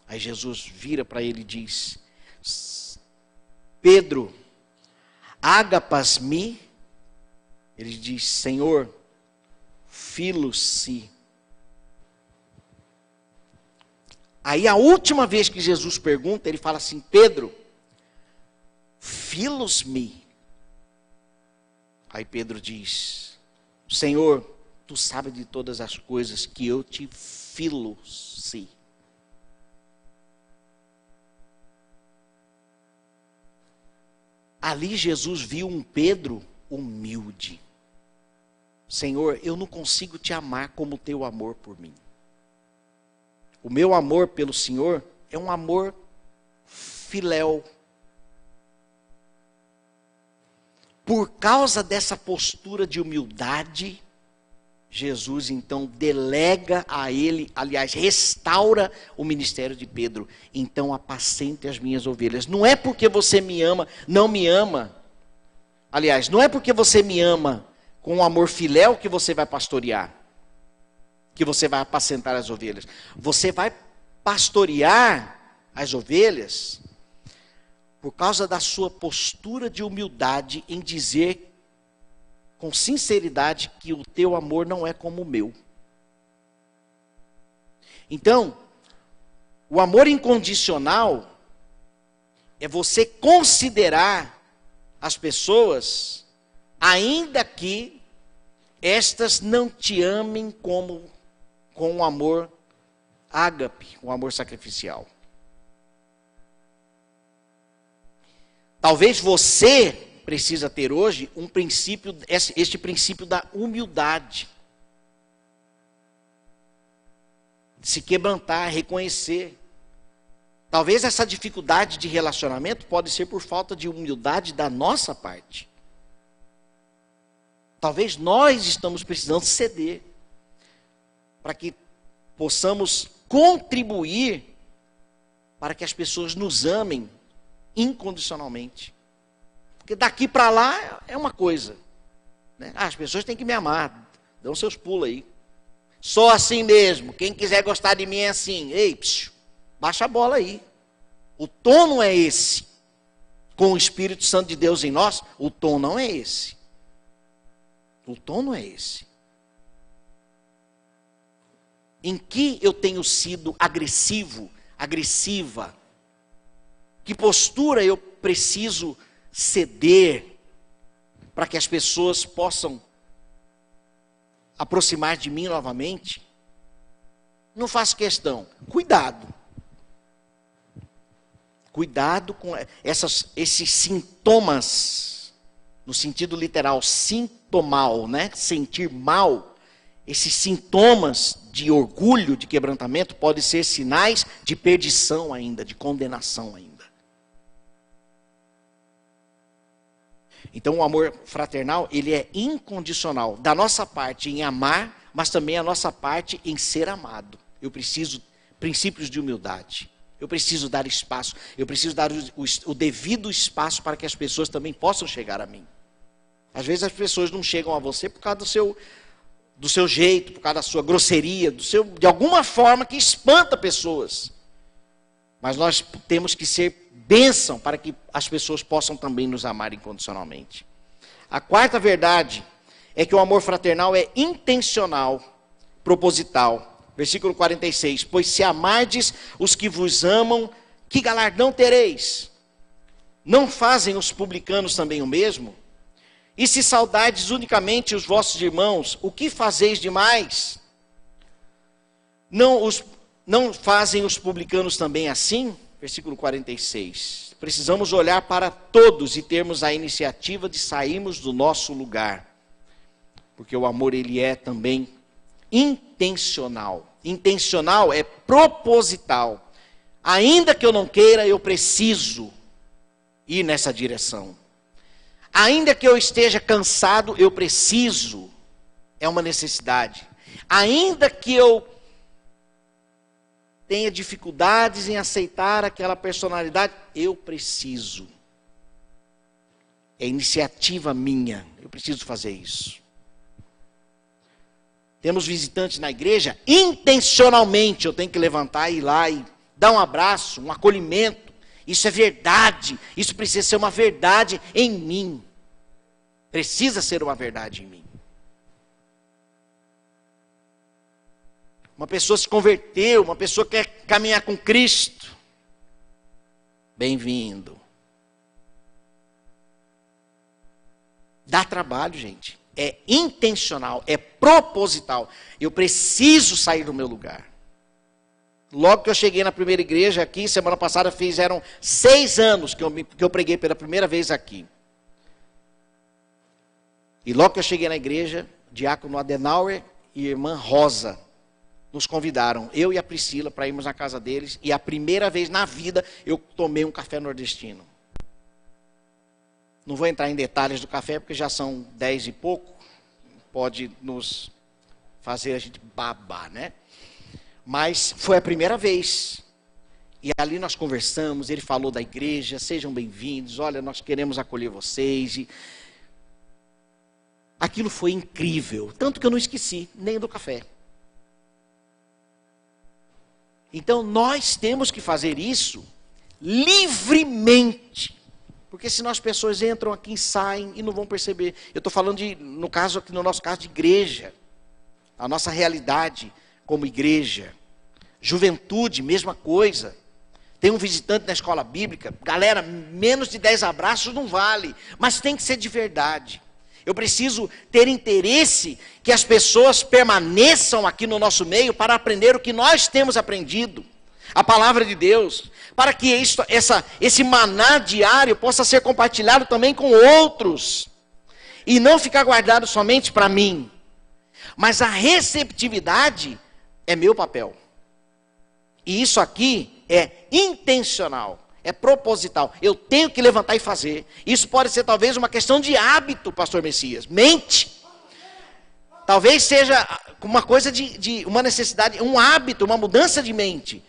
Aí Jesus vira para ele e diz: Pedro, agapas-me, ele diz, Senhor, filos-se. Aí a última vez que Jesus pergunta, ele fala assim, Pedro, filos-me. Aí Pedro diz, Senhor, tu sabes de todas as coisas que eu te filos-se. Ali Jesus viu um Pedro humilde. Senhor, eu não consigo te amar como o teu amor por mim. O meu amor pelo Senhor é um amor filéu. Por causa dessa postura de humildade, Jesus então delega a ele, aliás, restaura o ministério de Pedro. Então apacente as minhas ovelhas. Não é porque você me ama, não me ama. Aliás, não é porque você me ama com um amor filéu que você vai pastorear, que você vai apacentar as ovelhas. Você vai pastorear as ovelhas por causa da sua postura de humildade em dizer com sinceridade que o teu amor não é como o meu. Então, o amor incondicional é você considerar as pessoas, ainda que estas não te amem com um amor ágape, um amor sacrificial. Talvez você precisa ter hoje um princípio, este princípio da humildade. Se quebrantar, reconhecer. Talvez essa dificuldade de relacionamento pode ser por falta de humildade da nossa parte. Talvez nós estamos precisando ceder para que possamos contribuir para que as pessoas nos amem incondicionalmente. Porque daqui para lá é uma coisa, né? As pessoas têm que me amar, dão seus pulos aí. Sou assim mesmo, quem quiser gostar de mim é assim. Ei, baixa a bola aí. O tom não é esse. Com o Espírito Santo de Deus em nós, o tom não é esse. O tom não é esse. Em que eu tenho sido agressivo, agressiva? Que postura eu preciso ceder para que as pessoas possam aproximar de mim novamente? Não faço questão. Cuidado. Cuidado com esses sintomas, no sentido literal, sintomal, né? Sentir mal. Esses sintomas de orgulho, de quebrantamento, podem ser sinais de perdição ainda, de condenação ainda. Então o amor fraternal, ele é incondicional. Da nossa parte em amar, mas também a nossa parte em ser amado. Eu preciso princípios de humildade. Eu preciso dar espaço. Eu preciso dar o devido espaço para que as pessoas também possam chegar a mim. Às vezes as pessoas não chegam a você por causa do seu jeito, por causa da sua grosseria, de alguma forma que espanta pessoas. Mas nós temos que ser bênção para que as pessoas possam também nos amar incondicionalmente. A quarta verdade é que o amor fraternal é intencional, proposital. Versículo 46, pois se amardes os que vos amam, que galardão tereis? Não fazem os publicanos também o mesmo? E se saudardes unicamente os vossos irmãos, o que fazeis demais? Não fazem os publicanos também assim? Versículo 46. Precisamos olhar para todos e termos a iniciativa de sairmos do nosso lugar. Porque o amor, ele é também intencional. Intencional é proposital. Ainda que eu não queira, eu preciso ir nessa direção. Ainda que eu esteja cansado, eu preciso. É uma necessidade. Ainda que eu tenha dificuldades em aceitar aquela personalidade, eu preciso. É iniciativa minha. Eu preciso fazer isso. Temos visitantes na igreja, intencionalmente eu tenho que levantar e ir lá e dar um abraço, um acolhimento. Isso é verdade. Isso precisa ser uma verdade em mim. Precisa ser uma verdade em mim. Uma pessoa se converteu, uma pessoa quer caminhar com Cristo. Bem-vindo. Dá trabalho, gente. É intencional, é proposital. Eu preciso sair do meu lugar. Logo que eu cheguei na primeira igreja aqui, semana passada fizeram 6 anos que eu preguei pela primeira vez aqui. E logo que eu cheguei na igreja, diácono Adenauer e irmã Rosa nos convidaram, eu e a Priscila, para irmos na casa deles. E a primeira vez na vida eu tomei um café nordestino. Não vou entrar em detalhes do café, porque já são 10 e pouco. Pode nos fazer a gente babar, né? Mas foi a primeira vez. E ali nós conversamos, ele falou da igreja, sejam bem-vindos, olha, nós queremos acolher vocês. E aquilo foi incrível, tanto que eu não esqueci nem do café. Então nós temos que fazer isso livremente. Porque senão as pessoas entram aqui e saem e não vão perceber. Eu estou falando no nosso caso de igreja. A nossa realidade como igreja. Juventude, mesma coisa. Tem um visitante na escola bíblica. Galera, menos de 10 abraços não vale. Mas tem que ser de verdade. Eu preciso ter interesse que as pessoas permaneçam aqui no nosso meio para aprender o que nós temos aprendido. A palavra de Deus, para que esse maná diário possa ser compartilhado também com outros, e não ficar guardado somente para mim, mas a receptividade é meu papel, e isso aqui é intencional, é proposital, eu tenho que levantar e fazer. Isso pode ser talvez uma questão de hábito, pastor Messias, mente, talvez seja uma coisa de uma necessidade, um hábito, uma mudança de mente.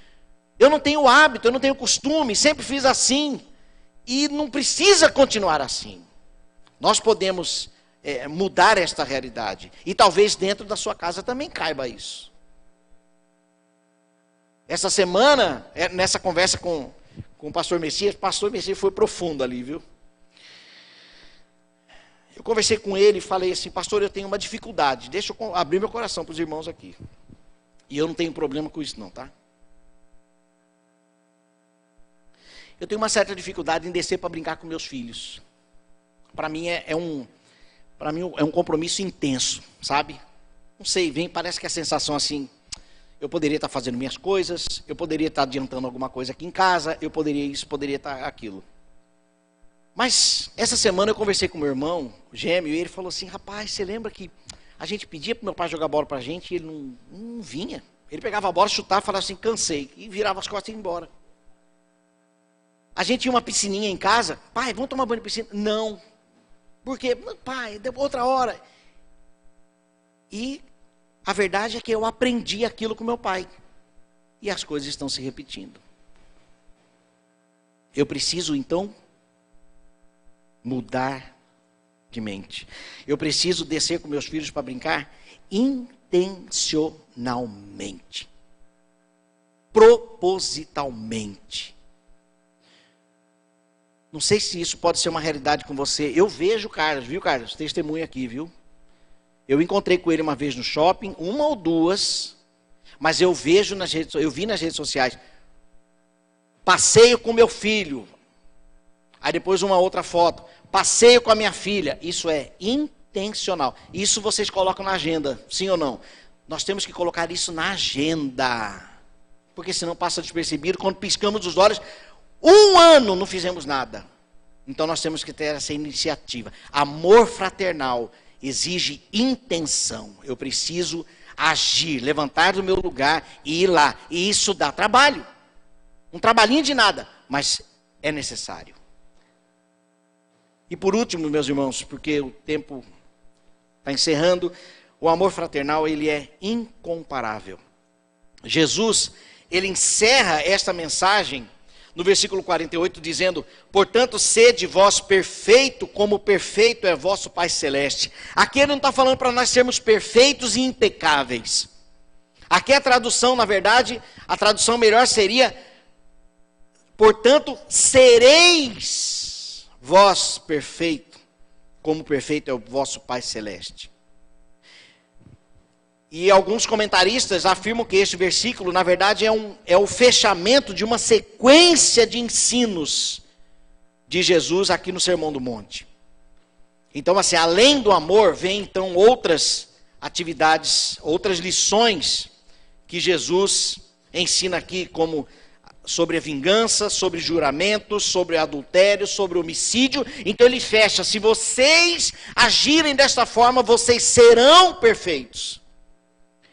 Eu não tenho hábito, eu não tenho costume, sempre fiz assim. E não precisa continuar assim. Nós podemos mudar esta realidade. E talvez dentro da sua casa também caiba isso. Essa semana, nessa conversa com o pastor Messias foi profundo ali, viu? Eu conversei com ele e falei assim, pastor, eu tenho uma dificuldade. Deixa eu abrir meu coração para os irmãos aqui. E eu não tenho problema com isso não, tá? Eu tenho uma certa dificuldade em descer para brincar com meus filhos. Para mim é um compromisso intenso, sabe? Não sei, parece que a sensação assim, eu poderia estar fazendo minhas coisas, eu poderia estar adiantando alguma coisa aqui em casa, eu poderia isso, poderia estar aquilo. Mas essa semana eu conversei com meu irmão, gêmeo, e ele falou assim, rapaz, você lembra que a gente pedia para meu pai jogar bola para a gente e ele não vinha? Ele pegava a bola, chutava, falava assim, cansei, e virava as costas e ia embora. A gente tinha uma piscininha em casa. Pai, vamos tomar banho de piscina? Não. Por quê? Pai, outra hora. E a verdade é que eu aprendi aquilo com meu pai. E as coisas estão se repetindo. Eu preciso, então, mudar de mente. Eu preciso descer com meus filhos para brincar intencionalmente. Propositalmente. Não sei se isso pode ser uma realidade com você. Eu vejo o Carlos, viu, Carlos? Testemunha aqui, viu? Eu encontrei com ele uma vez no shopping, uma ou duas, mas eu vi nas redes sociais. Passeio com meu filho. Aí depois uma outra foto. Passeio com a minha filha. Isso é intencional. Isso vocês colocam na agenda, sim ou não? Nós temos que colocar isso na agenda. Porque senão passa despercebido. Quando piscamos os olhos, 1 ano não fizemos nada. Então nós temos que ter essa iniciativa. Amor fraternal exige intenção. Eu preciso agir, levantar do meu lugar e ir lá. E isso dá trabalho. Um trabalhinho de nada, mas é necessário. E por último, meus irmãos, porque o tempo está encerrando, o amor fraternal, ele é incomparável. Jesus, ele encerra esta mensagem no versículo 48, dizendo, portanto, sede vós perfeito, como perfeito é vosso Pai Celeste. Aqui ele não está falando para nós sermos perfeitos e impecáveis. Aqui a tradução, na verdade, a tradução melhor seria Portanto, sereis vós perfeito, como perfeito é o vosso Pai Celeste. E alguns comentaristas afirmam que este versículo, na verdade, é o fechamento de uma sequência de ensinos de Jesus aqui no Sermão do Monte. Então, assim, além do amor, vem então outras atividades, outras lições que Jesus ensina aqui, como sobre a vingança, sobre juramentos, sobre adultério, sobre homicídio. Então ele fecha: se vocês agirem desta forma, vocês serão perfeitos.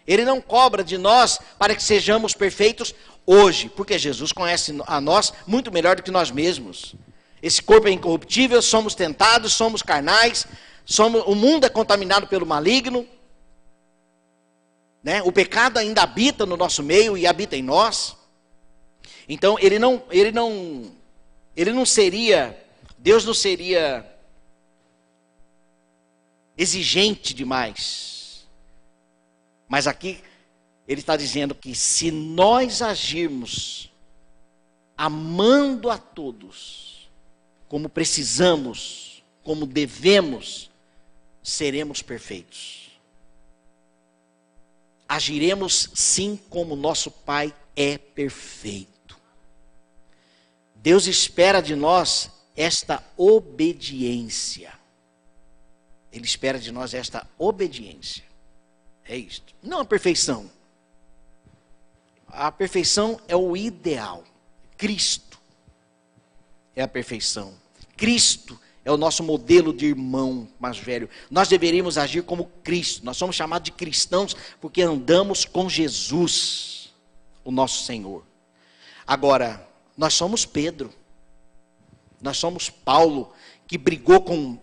Ele não cobra de nós para que sejamos perfeitos hoje, porque Jesus conhece a nós muito melhor do que nós mesmos. Esse corpo é incorruptível, somos tentados, somos carnais, o mundo é contaminado pelo maligno, né? O pecado ainda habita no nosso meio e habita em nós. Então Deus não seria exigente demais. Mas aqui ele está dizendo que se nós agirmos amando a todos, como precisamos, como devemos, seremos perfeitos. Agiremos sim como nosso Pai é perfeito. Deus espera de nós esta obediência. Ele espera de nós esta obediência. É isto. Não a perfeição. A perfeição é o ideal. Cristo é a perfeição. Cristo é o nosso modelo de irmão mais velho. Nós deveríamos agir como Cristo. Nós somos chamados de cristãos porque andamos com Jesus, o nosso Senhor. Agora, nós somos Pedro. Nós somos Paulo, que brigou com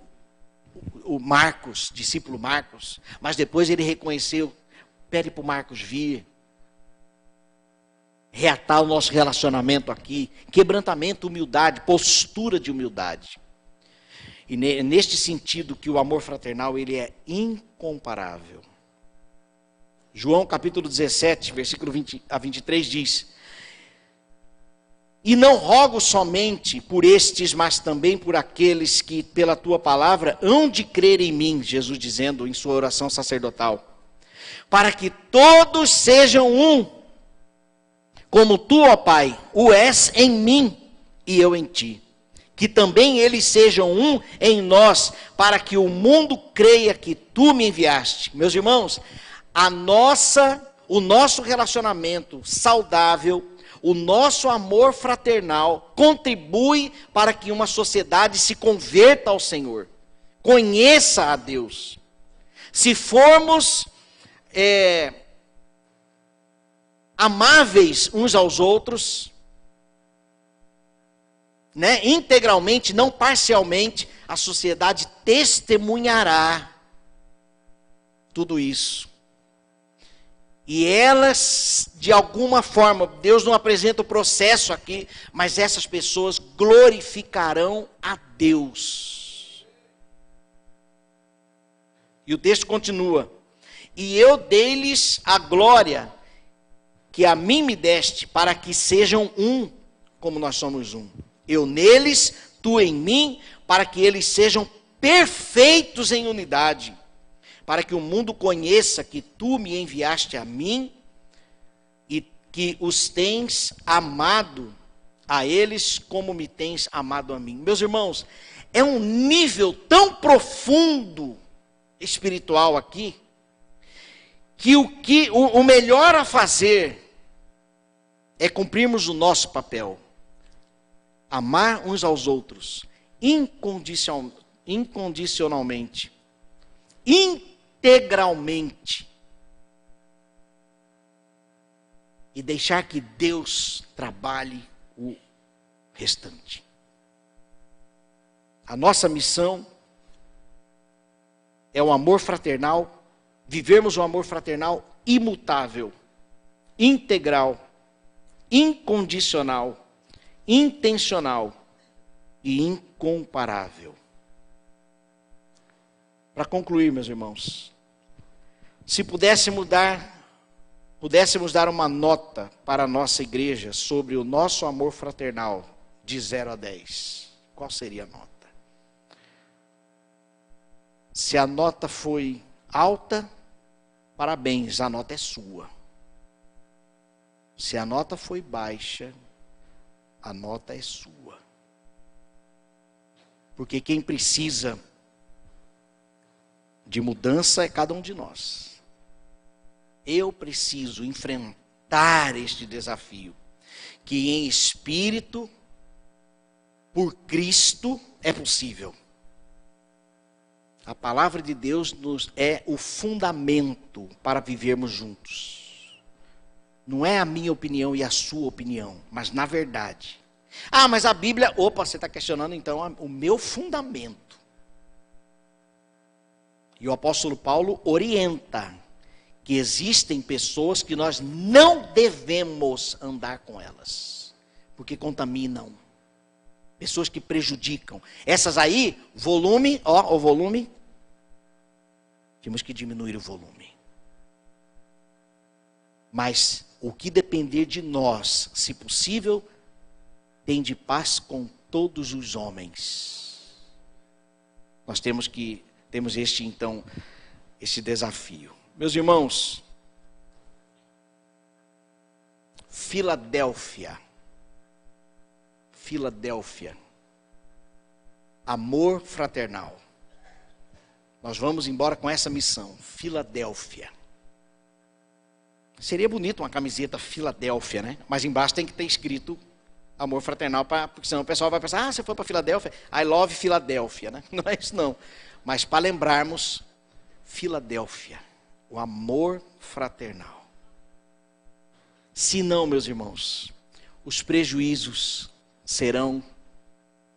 o Marcos, discípulo Marcos, mas depois ele reconheceu: pede para o Marcos vir, reatar o nosso relacionamento aqui, quebrantamento, humildade, postura de humildade. E neste sentido que o amor fraternal, ele é incomparável. João capítulo 17, versículo 20 a 23 diz: e não rogo somente por estes, mas também por aqueles que pela tua palavra hão de crer em mim, Jesus dizendo em sua oração sacerdotal, para que todos sejam um, como tu, ó Pai, o és em mim e eu em ti. Que também eles sejam um em nós, para que o mundo creia que tu me enviaste. Meus irmãos, o nosso relacionamento saudável, o nosso amor fraternal contribui para que uma sociedade se converta ao Senhor, conheça a Deus. Se formos amáveis uns aos outros, né, integralmente, não parcialmente, a sociedade testemunhará tudo isso. E elas, de alguma forma, Deus não apresenta o processo aqui, mas essas pessoas glorificarão a Deus. E o texto continua: e eu dei-lhes a glória que a mim me deste, para que sejam um, como nós somos um. Eu neles, tu em mim, para que eles sejam perfeitos em unidade, para que o mundo conheça que tu me enviaste a mim e que os tens amado a eles como me tens amado a mim. Meus irmãos, é um nível tão profundo espiritual aqui, que o melhor a fazer é cumprirmos o nosso papel. Amar uns aos outros incondicionalmente, integralmente, e deixar que Deus trabalhe o restante. A nossa missão é o amor fraternal, vivermos o amor fraternal imutável, integral, incondicional, intencional e incomparável. Para concluir, meus irmãos, se pudéssemos dar pudéssemos dar uma nota para a nossa igreja sobre o nosso amor fraternal de 0 a 10, qual seria a nota? Se a nota foi alta, parabéns, a nota é sua. Se a nota foi baixa, a nota é sua. Porque quem precisa de mudança é cada um de nós. Eu preciso enfrentar este desafio, que em espírito, por Cristo, é possível. A palavra de Deus nos é o fundamento para vivermos juntos. Não é a minha opinião e a sua opinião, mas na verdade. Ah, mas a Bíblia... Opa, você está questionando então o meu fundamento. E o apóstolo Paulo orienta que existem pessoas que nós não devemos andar com elas, porque contaminam. Pessoas que prejudicam. Essas aí, volume, ó, o volume... Temos que diminuir o volume. Mas o que depender de nós, se possível, tem de paz com todos os homens. Nós temos este desafio. Meus irmãos, Filadélfia, amor fraternal. Nós vamos embora com essa missão, Filadélfia. Seria bonito uma camiseta Filadélfia, né? Mas embaixo tem que ter escrito amor fraternal, porque senão o pessoal vai pensar, você foi para Filadélfia, I love Filadélfia, né? Não é isso não. Mas para lembrarmos, Filadélfia, o amor fraternal. Se não, meus irmãos, os prejuízos serão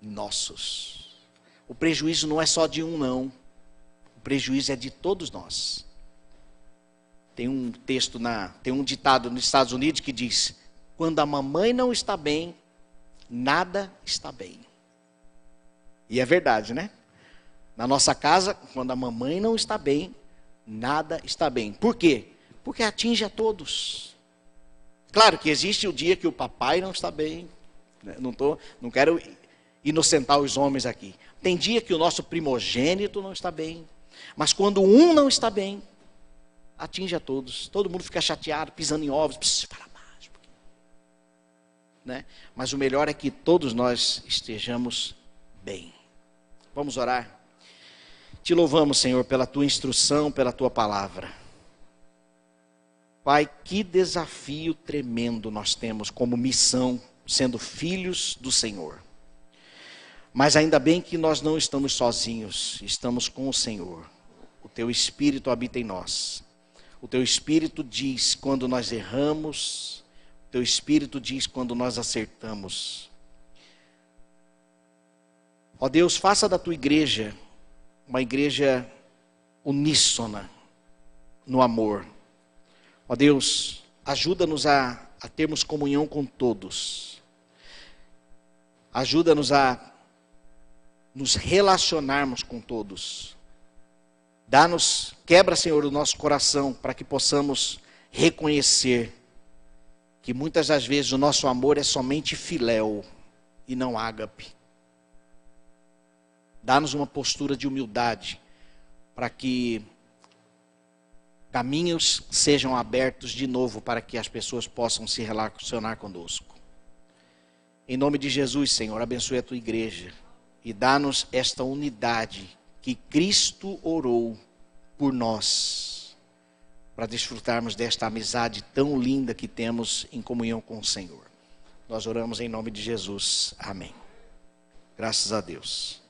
nossos. O prejuízo não é só de um, não. O prejuízo é de todos nós. Tem um tem um ditado nos Estados Unidos que diz: quando a mamãe não está bem, nada está bem. E é verdade, né? Na nossa casa, quando a mamãe não está bem, nada está bem. Por quê? Porque atinge a todos. Claro que existe o dia que o papai não está bem. Não quero inocentar os homens aqui. Tem dia que o nosso primogênito não está bem. Mas quando um não está bem, atinge a todos. Todo mundo fica chateado, pisando em ovos. Para baixo. Né? Mas o melhor é que todos nós estejamos bem. Vamos orar? Te louvamos, Senhor, pela tua instrução, pela tua palavra. Pai, que desafio tremendo nós temos como missão, sendo filhos do Senhor. Mas ainda bem que nós não estamos sozinhos, estamos com o Senhor. O teu Espírito habita em nós. O teu Espírito diz quando nós erramos, o teu Espírito diz quando nós acertamos. Ó Deus, faça da tua igreja uma igreja uníssona no amor. Ó Deus, ajuda-nos a termos comunhão com todos. Ajuda-nos a nos relacionarmos com todos. Quebra, Senhor, o nosso coração para que possamos reconhecer que muitas das vezes o nosso amor é somente filéu e não ágape. Dá-nos uma postura de humildade para que caminhos sejam abertos de novo para que as pessoas possam se relacionar conosco. Em nome de Jesus, Senhor, abençoe a tua igreja e dá-nos esta unidade que Cristo orou por nós, para desfrutarmos desta amizade tão linda que temos em comunhão com o Senhor. Nós oramos em nome de Jesus. Amém. Graças a Deus.